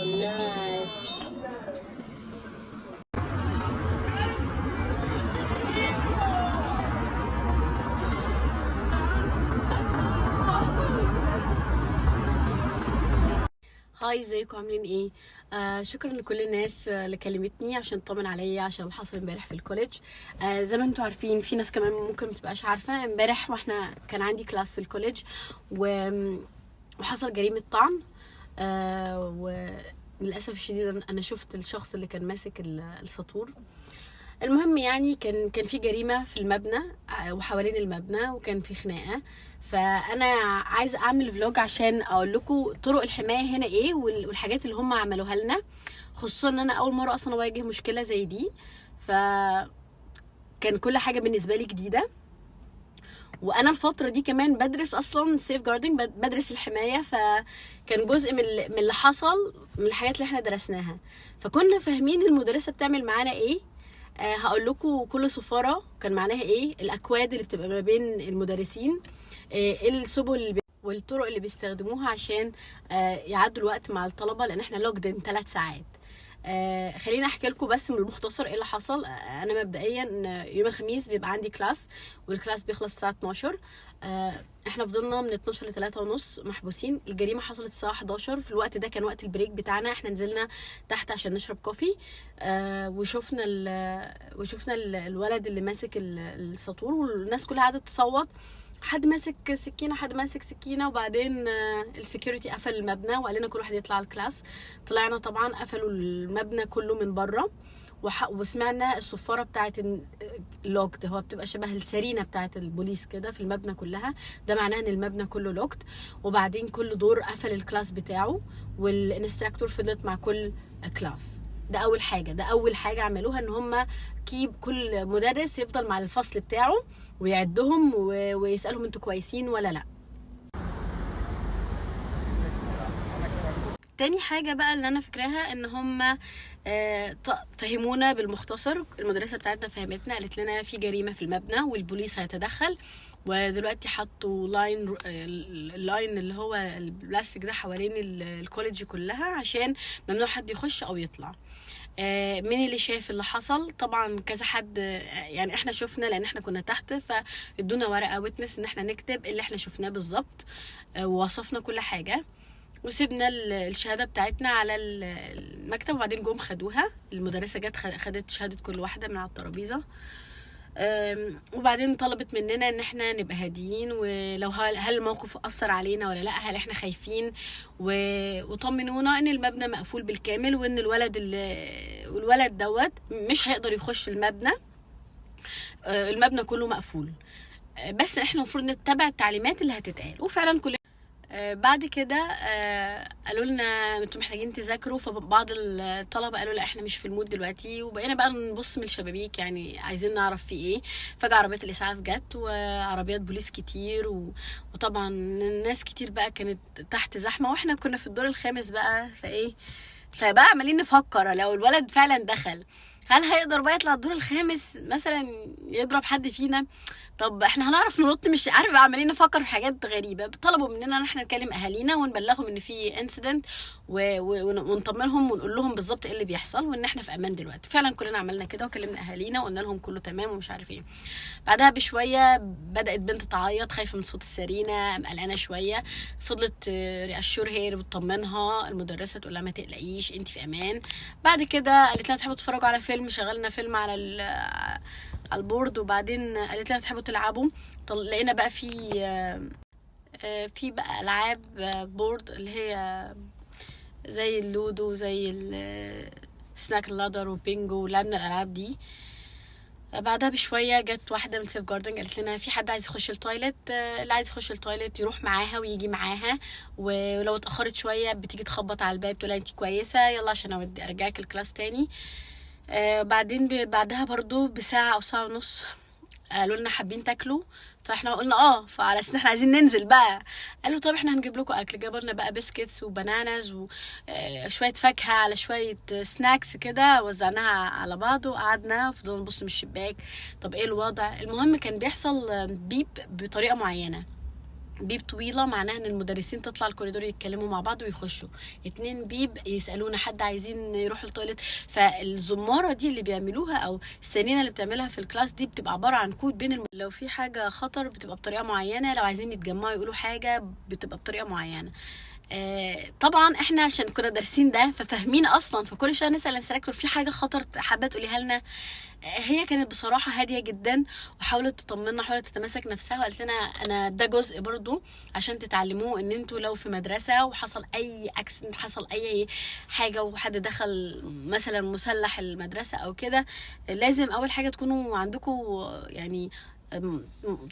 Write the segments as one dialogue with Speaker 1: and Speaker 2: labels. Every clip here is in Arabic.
Speaker 1: nice. هاي، ازيكم عاملين ايه؟ شكرا لكل الناس اللي كلمتني عشان تطمن عليا عشان اللي حصل امبارح في الكوليدج. زي ما انتم عارفين، في ناس كمان ممكن متبقاش عارفه. امبارح واحنا كان عندي كلاس في الكوليدج وحصل جريمه طعن. وللاسف الشديد انا شفت الشخص اللي كان ماسك الساطور. المهم يعني كان في جريمه في المبنى وحوالين المبنى، وكان في خناقه. فانا عايزه اعمل فلوج عشان اقول لكم طرق الحمايه هنا ايه والحاجات اللي هم عملوها لنا، خصوصا ان انا اول مره اصلا اواجه مشكله زي دي. فكان كل حاجه بالنسبه لي جديده، وانا الفتره دي كمان بدرس اصلا سيف جاردنج، بدرس الحمايه. فكان جزء من اللي حصل من الحاجات اللي احنا درسناها، فكنا فاهمين المدرسه بتعمل معانا ايه. هقول لكم كل صفاره كان معناها ايه، الاكواد اللي بتبقى ما بين المدرسين، السبل والطرق اللي بيستخدموها عشان يعدوا الوقت مع الطلبه، لان احنا لوكدين 3 ساعات. خليني احكي لكم بس من المختصر ايه اللي حصل. انا مبدئيا يوم الخميس بيبقى عندي كلاس، والكلاس بيخلص الساعه 12. احنا فضلنا من 12 ل 3 ونص محبوسين. الجريمه حصلت الساعه 11، في الوقت ده كان وقت البريك بتاعنا. احنا نزلنا تحت عشان نشرب كوفي. وشفنا الولد اللي ماسك الساطور، والناس كلها قعدت تصوت. حد ماسك سكينه، حد ماسك سكينه. وبعدين السكيورتي قفل المبنى وقال لنا كل واحد يطلع الكلاس. طلعنا طبعا، قفلوا المبنى كله من بره، وسمعنا الصفاره بتاعت لوكت. هو بتبقى شبه السرينه بتاعت البوليس كده في المبنى كلها، ده معناه ان المبنى كله لوكت. وبعدين كل دور قفل الكلاس بتاعه، والانستراكتور فضلت مع كل كلاس. ده اول حاجه عملوها، ان هم كل مدرس يفضل مع الفصل بتاعه ويعدهم ويسالهم انتوا كويسين ولا لا. تاني حاجة بقى اللي انا فاكراها ان هم فهمونا بالمختصر. المدرسة بتاعتنا فهمتنا، قالت لنا في جريمة في المبنى والبوليس هيتدخل، ودلوقتي حطوا اللاين اللي هو البلاستيك ده حوالين الكوليدج كلها عشان ممنوع حد يخش او يطلع. مين اللي شاف اللي حصل؟ طبعا كذا حد. يعني احنا شفنا لان احنا كنا تحت، فادونا ورقة ويتنس ان احنا نكتب اللي احنا شفناه بالظبط، ووصفنا كل حاجة، وسيبنا الشهادة بتاعتنا على المكتب. وبعدين جم خدوها، المدرسة جت خدت شهادة كل واحدة من على الترابيزة. وبعدين طلبت مننا ان احنا نبقى هاديين، ولو هل الموقف اثر علينا ولا لا، هل احنا خايفين، وطمنونا ان المبنى مقفول بالكامل، وان الولد دوت مش هيقدر يخش المبنى. المبنى كله مقفول، بس احنا المفروض نتبع التعليمات اللي هتتقال. وفعلا كل بعد كده قالوا لنا انتوا محتاجين تذاكروا. فبعض الطلبه قالوا لا احنا مش في المود دلوقتي، وبقينا بقى نبص من الشبابيك يعني عايزين نعرف في ايه. فجاه عربيات الاسعاف جت وعربيات بوليس كتير، وطبعا ناس كتير بقى كانت تحت زحمه، واحنا كنا في الدور الخامس بقى. فبقى عمالين نفكر لو الولد فعلا دخل، هل هيقدر بقى يطلع الدور الخامس مثلا يضرب حد فينا؟ طب احنا هنعرف ننط؟ مش عارفه. عمالين نفكر في حاجات غريبه. طلبوا مننا ان احنا نكلم اهالينا ونبلغهم ان في انسيدنت، ونطمنهم ونقول لهم بالظبط ايه اللي بيحصل، وان احنا في امان دلوقتي. فعلا كلنا عملنا كده وكلمنا اهالينا وقلنا لهم كله تمام ومش عارف ايه. بعدها بشويه بدات بنت تعيط خايفه من صوت السرينه، قلقانه شويه. فضلت رياشور هي بتطمنها، المدرسه تقول لها ما تقلقيش انت في امان. بعد كده قالت لنا تحبوا تتفرجوا على فيلم، شغلنا فيلم على البورد. وبعدين قالت لنا تحبوا تلعبوا. لقينا بقى في بقى العاب بورد اللي هي زي اللودو، زي سناك اللادر وبينجو، لعبنا الالعاب دي. بعدها بشويه جت واحده من سيف جاردنج قالت لنا في حد عايز يخش التويلت، اللي عايز يخش التويلت يروح معاها ويجي معاها، ولو اتاخرت شويه بتيجي تخبط على الباب تقول انت كويسه يلا عشان ارجعك الكلاس تاني. بعدين بعدها برضو بساعه او ساعه ونص قالوا لنا حابين تاكلوا؟ فاحنا قلنا فعلى اساس احنا عايزين ننزل بقى. قالوا طب احنا هنجيب لكم اكل. جابوا لنا بقى بسكيتس وبناناز وشويه فاكهه على شويه سناكس كده، وزعناها على بعض وقعدنا فضلنا نبص من الشباك طب ايه الوضع. المهم كان بيحصل بيب بطريقه معينه، بيب طويله معناها ان المدرسين تطلع الكوريدور يتكلموا مع بعض ويخشوا، 2 بيب يسالونا حد عايزين يروحوا التواليت. فالزماره دي اللي بيعملوها او السنينه اللي بتعملها في الكلاس دي بتبقى عباره عن كود بين لو في حاجه خطر بتبقى بطريقه معينه، لو عايزين يتجمعوا يقولوا حاجه بتبقى بطريقه معينه. طبعا احنا عشان كنا دارسين ده ففاهمين اصلا، فكل شويه نسال الانستراكتور في حاجه خطر حابه تقوليها لنا. هي كانت بصراحه هاديه جدا وحاولت تطمنا، حاولت تتماسك نفسها وقالت لنا انا ده جزء برضو عشان تتعلموه، ان انتوا لو في مدرسه وحصل اي اكسيدنت، حصل اي حاجه وحد دخل مثلا مسلح المدرسه او كده، لازم اول حاجه تكونوا عندكم يعني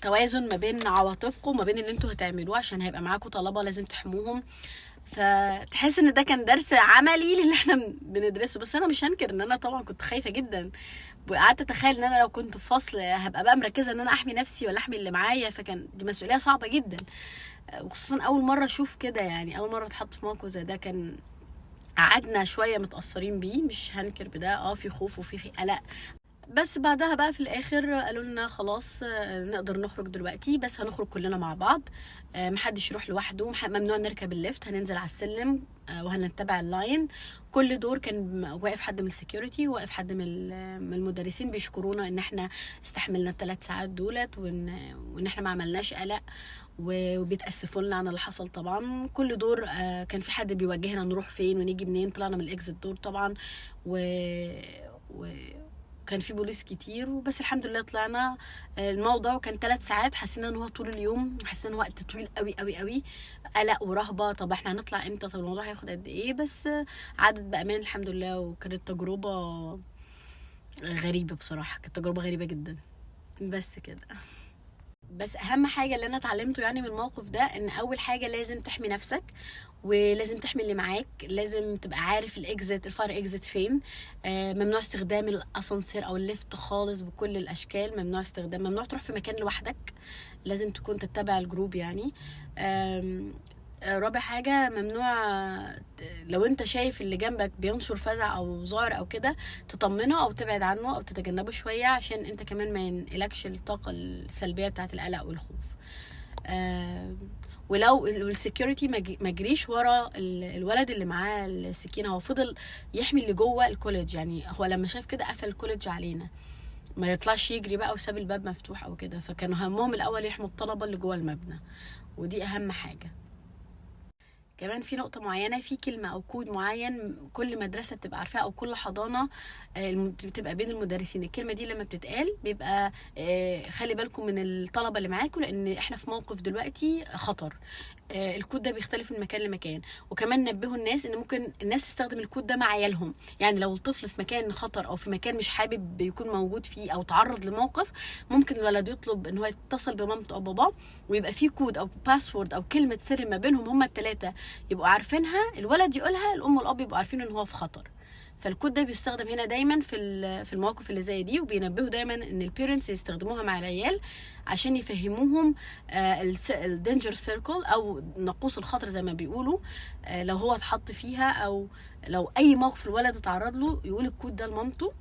Speaker 1: توازن ما بين عواطفكم وما بين اللي انتوا هتعملوه، عشان هيبقى معاكم طلبه لازم تحموهم. فتحس ان ده كان درس عملي للي احنا بندرسه. بس انا مش هنكر ان انا طبعا كنت خايفه جدا، وقعدت اتخيل ان انا لو كنت في فصل هبقى بقى مركزه ان انا احمي نفسي ولا احمي اللي معايا، فكان دي مسؤوليه صعبه جدا، وخصوصا اول مره اشوف كده، يعني اول مره اتحط في موقف زي ده. كان قعدنا شويه متاثرين بيه، مش هنكر بده، في خوف وفي قلق. بس بعدها بقى في الاخر قالوا لنا خلاص نقدر نخرج دلوقتي، بس هنخرج كلنا مع بعض، محدش يروح لوحده، ممنوع نركب الليفت، هننزل على السلم وهنتبع اللاين. كل دور كان واقف حد من السكيورتي، واقف حد من المدرسين بيشكرونا ان احنا استحملنا ال3 ساعات دولت، وان احنا ما عملناش قلق، وبيتاسفوا لنا عن اللي حصل. طبعا كل دور كان في حد بيوجهنا نروح فين ونيجي منين. طلعنا من الاكزit دور طبعا، و كان في بوليس كتير، وبس الحمد لله طلعنا. الموضوع كان 3 ساعات، حسينا ان هو طول اليوم، حسينا ان وقت طويل قوي قوي قوي، قلق ورهبه، طب احنا هنطلع امتى، طب الموضوع هياخد قد ايه. بس عدت بامان الحمد لله، وكانت تجربه غريبه بصراحه، كانت تجربه غريبه جدا. بس كده. بس اهم حاجه اللي انا اتعلمته يعني من الموقف ده، ان اول حاجه لازم تحمي نفسك، ولازم تحمي اللي معاك، لازم تبقى عارف الفاير اكزيت فين. ممنوع استخدام الاسانسير او الليفت خالص بكل الاشكال، ممنوع تروح في مكان لوحدك، لازم تكون تتبع الجروب يعني. رابع حاجة ممنوع لو انت شايف اللي جنبك بينشر فزع او ذعر او كده تطمنه او تبعد عنه او تتجنبه شوية، عشان انت كمان ما ينقلكش الطاقة السلبية بتاعت القلق والخوف. ولو السكيورتي ما جريش ورا الولد اللي معاه السكينة، هو فضل يحمي اللي جوه الكوليدج، يعني هو لما شاف كده قفل الكوليدج علينا، ما يطلعش يجري بقى وساب الباب مفتوح او كده. فكانوا همهم الاول يحموا الطلبة اللي جوه المبنى، ودي اهم حاجة. كمان في نقطة معينة، في كلمة أو كود معين كل مدرسة بتبقى عارفاه أو كل حضانة بتبقى بين المدرسين. الكلمة دي لما بتتقال بيبقى خلي بالكم من الطلبة اللي معاكم، لأن احنا في موقف دلوقتي خطر. الكود ده بيختلف من مكان لمكان. وكمان نبهوا الناس ان ممكن الناس تستخدم الكود ده مع عيالهم، يعني لو الطفل في مكان خطر او في مكان مش حابب يكون موجود فيه او تعرض لموقف، ممكن الولد يطلب ان هو يتصل بمامته او باباه، ويبقى فيه كود او باسورد او كلمة سر ما بينهم هما ال3 يبقوا عارفينها، الولد يقولها، الام والاب يبقوا عارفين ان هو في خطر. فالكود ده بيستخدم هنا دايما في المواقف اللي زي دي، وبينبهوا دايما ان البيرنتس يستخدموها مع العيال عشان يفهموهم الدينجر سيركل او ناقوس الخطر زي ما بيقولوا. لو هو اتحط فيها او لو اي موقف الولد اتعرض له يقول الكود ده لمامته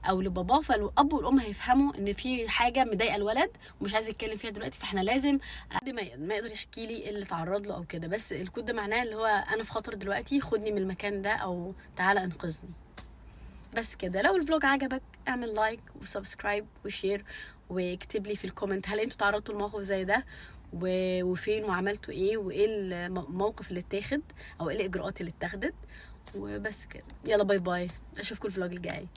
Speaker 1: او لباباه، فالاب والام هيفهموا ان في حاجه مضايقه الولد ومش عايز يتكلم فيها دلوقتي، فاحنا لازم قد ما يقدر يحكي لي ايه اللي اتعرض له او كده. بس الكود ده معناه اللي هو انا في خطر دلوقتي، خدني من المكان ده او تعالى انقذني. بس كده. لو الفلوج عجبك اعمل لايك وسبسكرايب وشير، واكتب لي في الكومنت هل انتوا تعرضتوا لموقف زي ده وفين وعملتوا ايه، وايه الموقف اللي اتاخد او ايه الاجراءات اللي اتاخدت. وبس كده، يلا باي باي، اشوفكم الفلوج الجاي.